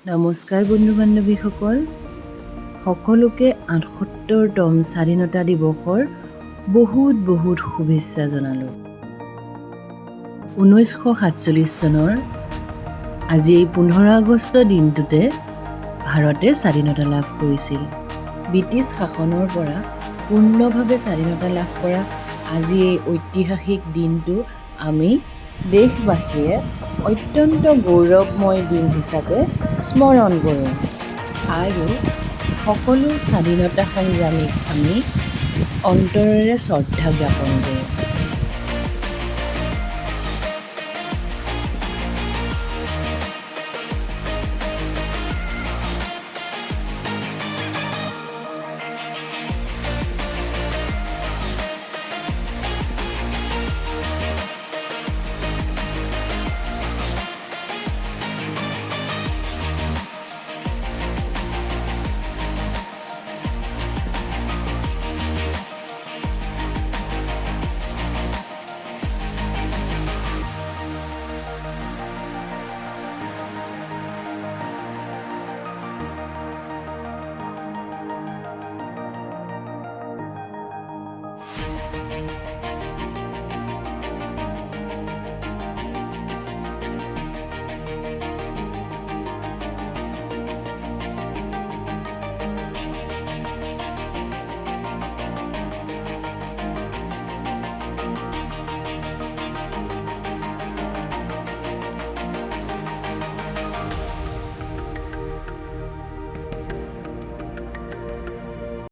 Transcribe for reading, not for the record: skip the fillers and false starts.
নমস্কাৰ বন্ধু বান্ধৱীসকল, সকলোকে ৭৮তম স্বাধীনতা দিৱসৰ বহুত শুভেচ্ছা জনালোঁ। ১৯৪৭ চনৰ আজি এই ১৫ আগষ্ট দিনটোতে ভাৰতে স্বাধীনতা লাভ কৰিছিল। ব্ৰিটিছ শাসনৰ পৰা পূৰ্ণভাৱে স্বাধীনতা লাভ কৰা আজি এই ঐতিহাসিক দিনটো আমি দেশবাসীয়ে অত্যন্ত গৌৰৱময় দিন হিচাপে স্মৰণ কৰোঁ আৰু সকলো স্বাধীনতা সংগ্ৰামীক আমি অন্তৰেৰে শ্ৰদ্ধা জ্ঞাপন কৰোঁ।